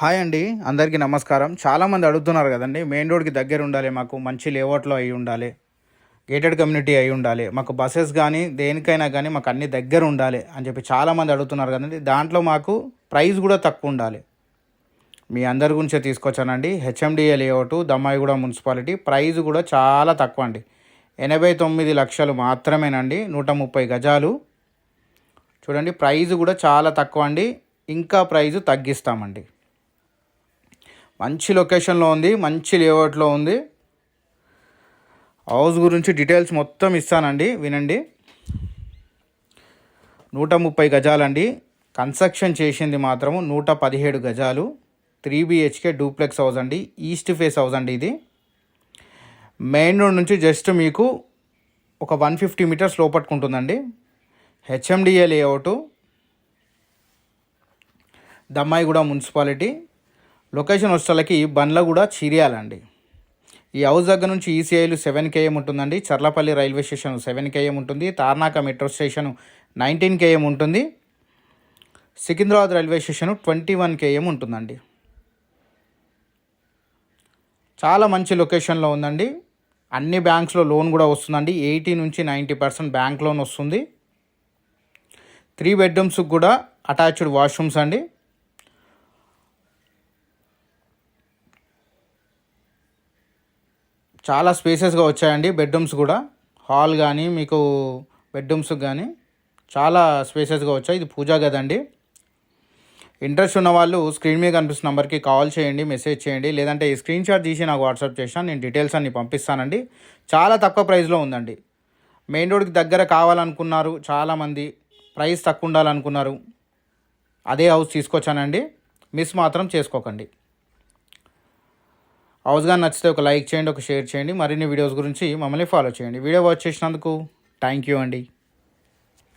Hi అండి. అందరికీ నమస్కారం. చాలామంది అడుగుతున్నారు కదండి, మెయిన్ రోడ్కి దగ్గర ఉండాలి, మాకు మంచి లేఅవుట్లో అయి ఉండాలి, గేటెడ్ కమ్యూనిటీ అయి ఉండాలి, మాకు బస్సెస్ కానీ దేనికైనా కానీ మాకు అన్ని దగ్గర ఉండాలి అని చెప్పి చాలామంది అడుగుతున్నారు కదండి. దాంట్లో మాకు ప్రైస్ కూడా తక్కువ ఉండాలి. మీ అందరి గురించే తీసుకొచ్చానండి. HMDA layout, Dammaiguda municipality. Price కూడా చాలా తక్కువ అండి, 89 లక్షలు మాత్రమేనండి. 130 గజాలు. చూడండి, ప్రైస్ కూడా చాలా తక్కువ అండి. ఇంకా ప్రైజు తగ్గిస్తామండి. మంచి లొకేషన్లో ఉంది, మంచి లేఅవుట్లో ఉంది. హౌస్ గురించి డీటెయిల్స్ మొత్తం ఇస్తానండి, వినండి. 130 గజాలండి. కన్స్ట్రక్షన్ చేసింది మాత్రం 117 గజాలు. 3 BHK డూప్లెక్స్ హౌస్ అండి. ఈస్ట్ ఫేస్ హౌస్ అండి ఇది. మెయిన్ రోడ్ నుంచి జస్ట్ మీకు ఒక 150 మీటర్స్ లోపట్టుకుంటుందండి. HMDA layout, Dammaiguda municipality. Location వచ్చేసరికి బండ్లగూడ, చిర్యాలండి. ఈ హౌస్ దగ్గర నుంచి ఈసీఐలు 7 km ఉంటుందండి. చర్లపల్లి రైల్వే స్టేషన్ 7 km ఉంటుంది. తార్నాక మెట్రో స్టేషన్ 19 km ఉంటుంది. సికింద్రాబాద్ రైల్వే స్టేషన్ 21 km ఉంటుందండి. చాలా మంచి లొకేషన్లో ఉందండి. అన్ని బ్యాంక్స్లో లోన్ కూడా వస్తుందండి. 80 నుంచి 90% బ్యాంక్ లోన్ వస్తుంది. 3 బెడ్రూమ్స్కి కూడా అటాచ్డ్ వాష్రూమ్స్ అండి. చాలా స్పేసెస్గా వచ్చాయండి. బెడ్రూమ్స్ కూడా, హాల్ కానీ మీకు బెడ్రూమ్స్ కానీ చాలా స్పేసెస్గా వచ్చాయి. ఇది పూజా గది అండి. ఇంట్రెస్ట్ ఉన్న వాళ్ళు స్క్రీన్ మీద కనిపిస్తున్న నెంబర్కి కాల్ చేయండి, మెసేజ్ చేయండి. లేదంటే ఈ స్క్రీన్ షాట్ తీసి నాకు వాట్సాప్ చేసినా నేను డీటెయిల్స్ అన్ని పంపిస్తానండి. చాలా తక్కువ ప్రైస్లో ఉందండి. మెయిన్ రోడ్కి దగ్గర కావాలనుకున్నారు చాలామంది, ప్రైస్ తక్కువ ఉండాలనుకున్నారు. అదే హౌస్ తీసుకొచ్చానండి. మిస్ మాత్రం చేసుకోకండి. హౌస్ కానీ నచ్చితే ఒక లైక్ చేయండి, ఒక షేర్ చేయండి. మరిన్ని వీడియోస్ గురించి మమ్మల్ని ఫాలో చేయండి. వీడియో వాచ్ చేసినందుకు థ్యాంక్ యూ అండి.